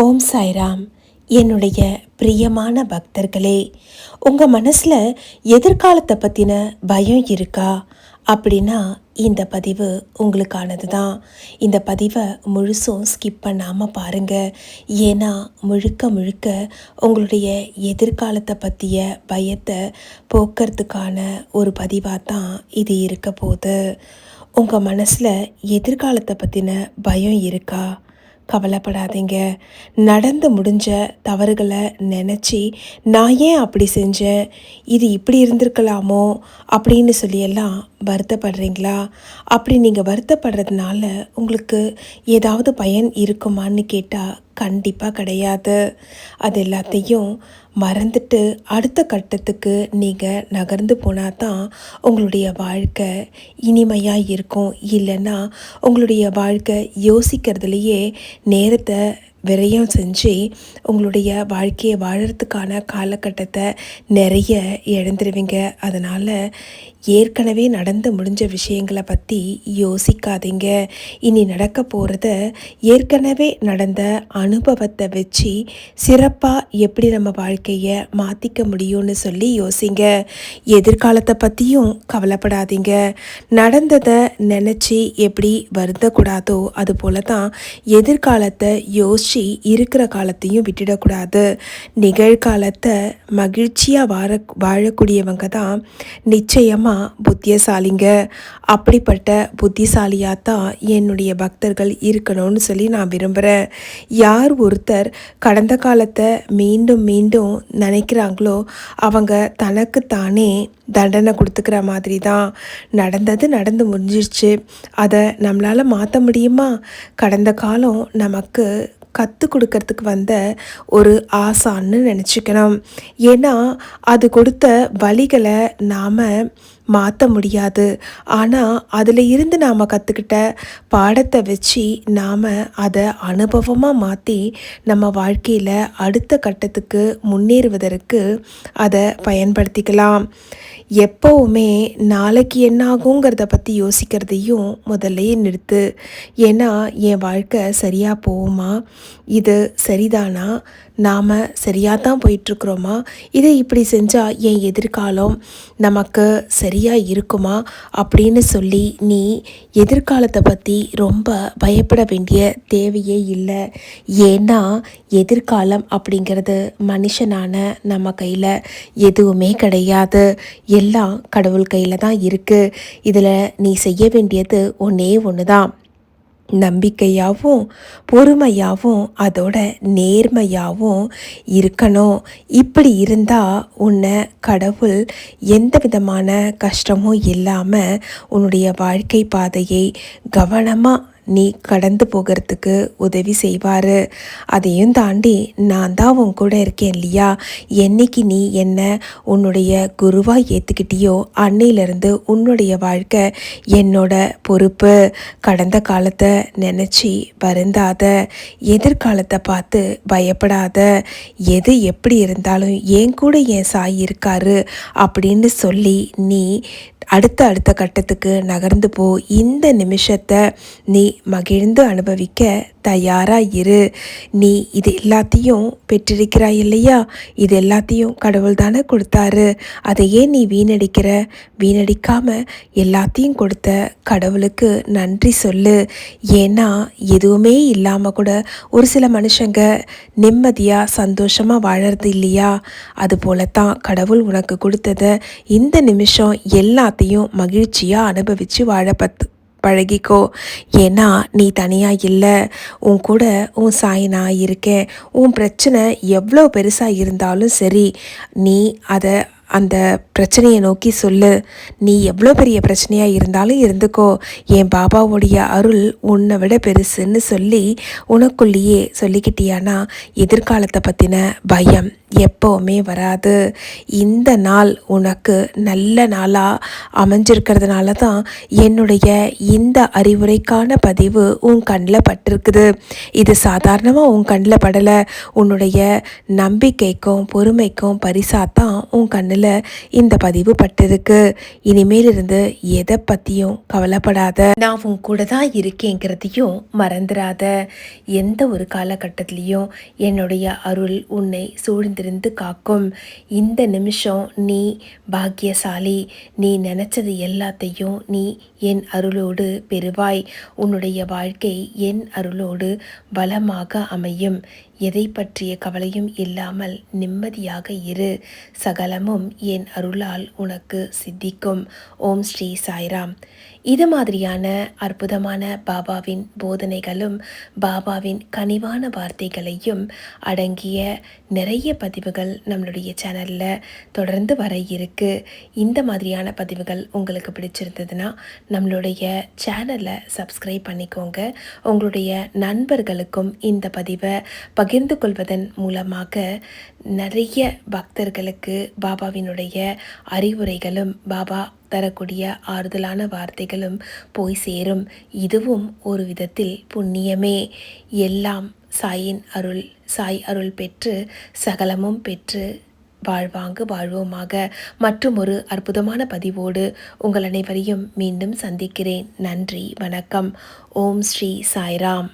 ஓம் சாய்ராம். என்னுடைய பிரியமான பக்தர்களே, உங்கள் மனசில் எதிர்காலத்தை பற்றின பயம் இருக்கா அப்படின்னா இந்த பதிவு உங்களுக்கானது தான். இந்த பதிவை முழுசும் ஸ்கிப் பண்ணாமல் பாருங்கள். ஏன்னா முழுக்க முழுக்க உங்களுடைய எதிர்காலத்தை பற்றிய பயத்தை போக்குறதுக்கான ஒரு பதிவாக தான் இது இருக்க போகுது. உங்கள் மனசில் எதிர்காலத்தை பற்றின பயம் இருக்கா? கவலைப்படாதீங்க. நடந்து முடிஞ்ச தவறுகளை நினச்சி நான் ஏன் அப்படி செஞ்சேன், இது இப்படி இருந்திருக்கலாமோ அப்படின்னு சொல்லியெல்லாம் வருத்தப்படுறீங்களா? அப்படி நீங்கள் வருத்தப்படுறதுனால உங்களுக்கு ஏதாவது பயன் இருக்குமான்னு கேட்டால் கண்டிப்பாக கிடையாது. அது எல்லாத்தையும் மறந்துட்டு அடுத்த கட்டத்துக்கு நீங்கள் நகர்ந்து போனால் தான் உங்களுடைய வாழ்க்கை இனிமையாக இருக்கும். இல்லைன்னா உங்களுடைய வாழ்க்கை யோசிக்கிறதுலையே நேரத்தை விரயம் செஞ்சு உங்களுடைய வாழ்க்கையை வாழறதுக்கான காலகட்டத்தை நிறைய இழந்துருவீங்க. அதனால் ஏற்கனவே நடந்து முடிஞ்ச விஷயங்களை பற்றி யோசிக்காதீங்க. இனி நடக்க போகிறத ஏற்கனவே நடந்த அனுபவத்தை வச்சு சிறப்பாக எப்படி நம்ம வாழ்க்கையை மாற்றிக்க முடியும்னு சொல்லி யோசிங்க. எதிர்காலத்தை பற்றியும் கவலைப்படாதீங்க. நடந்ததை நினச்சி எப்படி வருந்தக்கூடாதோ அதுபோல தான் எதிர்காலத்தை யோசித்து இருக்கிற காலத்தையும் விட்டுடக்கூடாது. நிகழ்காலத்தை மகிழ்ச்சியாக வாழக்கூடியவங்க தான் நிச்சயமாக புத்தியசாலிங்க. அப்படிப்பட்ட புத்திசாலியாக தான் என்னுடைய பக்தர்கள் இருக்கணும்னு சொல்லி நான் விரும்புகிறேன். யார் ஒருத்தர் கடந்த காலத்தை மீண்டும் மீண்டும் நினைக்கிறாங்களோ அவங்க தனக்குத்தானே தண்டனை கொடுத்துக்கிற மாதிரி தான். நடந்தது நடந்து முடிஞ்சிருச்சு, அதை நம்மளால் மாற்ற முடியுமா? கடந்த காலம் நமக்கு கற்றுக் கொடுக்கறதுக்கு வந்த ஒரு ஆசான்னு நினச்சிக்கணும். ஏன்னா அது கொடுத்த வழிகளை நாம் மாற்ற முடியாது. ஆனால் அதில் இருந்து நாம் கற்றுக்கிட்ட பாடத்தை வச்சு நாம் அதை அனுபவமாக மாற்றி நம்ம வாழ்க்கையில் அடுத்த கட்டத்துக்கு முன்னேறுவதற்கு அதை பயன்படுத்திக்கலாம். எப்போவுமே நாளைக்கு என்ன ஆகுங்கிறத பற்றி யோசிக்கிறதையும் முதல்லையே நிறுத்து. ஏன்னா என் வாழ்க்கை சரியாக போகுமா, இது சரிதானா, நாம் சரியாக தான் போயிட்டுருக்குறோமா, இதை இப்படி செஞ்சால் என் எதிர்காலம் நமக்கு சரியாக இருக்குமா அப்படின்னு சொல்லி நீ எதிர்காலத்தை பற்றி ரொம்ப பயப்பட வேண்டிய தேவையே இல்லை. ஏன்னா எதிர்காலம் அப்படிங்கிறது மனுஷனான நம்ம கையில் எதுவுமே கிடையாது. எல்லாம் கடவுள் கையில் தான் இருக்குது. இதில் நீ செய்ய வேண்டியது ஒன்றே ஒன்று தான். நம்பிக்கையாகவும் பொறுமையாகவும் அதோட நேர்மையாகவும் இருக்கணும். இப்படி இருந்தால் உன்னை கடவுள் எந்த விதமான கஷ்டமும் இல்லாமல் உன்னுடைய வாழ்க்கை பாதையை கவனமாக நீ கடந்து போகிறதுக்கு உதவி செய்வார். அதையும் தாண்டி நான் தான் உன் கூட இருக்கேன் இல்லையா? என்னைக்கு நீ என்ன உன்னுடைய குருவாக ஏற்றுக்கிட்டியோ அன்னையிலேருந்து உன்னுடைய வாழ்க்கை என்னோட பொறுப்பு. கடந்த காலத்தை நினச்சி வருந்தாத, எதிர்காலத்தை பார்த்து பயப்படாத. எது எப்படி இருந்தாலும் என் கூட என் சாய் இருக்காரு அப்படின்னு சொல்லி நீ அடுத்த கட்டத்துக்கு நகர்ந்து போ. இந்த நிமிஷத்தை நீ மகிழ்ந்து அனுபவிக்க தயாராக இரு. நீ இது எல்லாத்தையும் பெற்றிருக்கிறாய் இல்லையா? இது எல்லாத்தையும் கடவுள் தானே கொடுத்தாரு. அதையே நீ வீணடிக்காமல் எல்லாத்தையும் கொடுத்த கடவுளுக்கு நன்றி சொல்லு. ஏன்னா எதுவுமே இல்லாமல் கூட ஒரு சில மனுஷங்க நிம்மதியாக சந்தோஷமாக வாழறது இல்லையா? அதுபோலத்தான் கடவுள் உனக்கு கொடுத்ததை இந்த நிமிஷம் எல்லாத்தையும் மகிழ்ச்சியாக அனுபவித்து வாழ பழகிக்கோ. ஏன்னா நீ தனியாக இல்லை, உன் கூட உன் சாய் நான் இருக்கேன். உன் பிரச்சனை எவ்வளோ பெருசாக இருந்தாலும் சரி, நீ அதை அந்த பிரச்சனையை நோக்கி சொல்லு. நீ எவ்வளோ பெரிய பிரச்சனையாக இருந்தாலும் இருந்துக்கோ, என் பாபாவுடைய அருள் உன்னை விட பெருசுன்னு சொல்லி உனக்குள்ளேயே சொல்லிக்கிட்டியானா எதிர்காலத்தை பற்றின பயம் எப்போவுமே வராது. இந்த நாள் உனக்கு நல்ல நாளாக அமைஞ்சிருக்கிறதுனால தான் என்னுடைய இந்த அறிவுரைக்கான பதிவு உன் கண்ணில் பட்டிருக்குது. இது சாதாரணமாக உன் கண்ணில் படலை, உன்னுடைய நம்பிக்கைக்கும் பொறுமைக்கும் பரிசாத்தான் உன் கண்ணில் மனதில் இந்த பதிவு பட்டிருக்கு. இனிமேலிருந்து எதை பற்றியும் கவலைப்படாத, நான் உன் கூட தான் இருக்கேங்கிறதையும் மறந்துடாத. எந்த ஒரு காலகட்டத்திலையும் என்னுடைய அருள் உன்னை சூழ்ந்திருந்து காக்கும். இந்த நிமிஷம் நீ பாக்கியசாலி. நீ நினச்சது எல்லாத்தையும் நீ என் அருளோடு பெறுவாய். உன்னுடைய வாழ்க்கை என் அருளோடு வளமாக அமையும். எதை பற்றிய கவலையும் இல்லாமல் நிம்மதியாக இரு. சகலமும் என் அருளால் உனக்கு சித்திக்கும். ஓம் ஸ்ரீ சாய்ராம். இது மாதிரியான அற்புதமான பாபாவின் போதனைகளும் பாபாவின் கனிவான வார்த்தைகளையும் அடங்கிய நிறைய பதிவுகள் நம்மளுடைய சேனலில் தொடர்ந்து வர இருக்கு. இந்த மாதிரியான பதிவுகள் உங்களுக்கு பிடிச்சிருந்ததுன்னா நம்மளுடைய சேனலை சப்ஸ்கிரைப் பண்ணிக்கோங்க. உங்களுடைய நண்பர்களுக்கும் இந்த பதிவை பகிர்ந்து கொள்வதன் மூலமாக நிறைய பக்தர்களுக்கு பாபாவினுடைய அறிவுரைகளும் பாபா தரக்கூடிய ஆறுதலான வார்த்தைகளும் போய் சேரும். இதுவும் ஒரு விதத்தில் புண்ணியமே. எல்லாம் சாயின் அருள், சாய் அருள் பெற்று சகலமும் பெற்று வாழ்வாங்கு வாழ்வோமாக. மற்றும் ஒரு அற்புதமான பதிவோடு உங்கள் அனைவரையும் மீண்டும் சந்திக்கிறேன். நன்றி, வணக்கம். ஓம் ஸ்ரீ சாய்ராம்.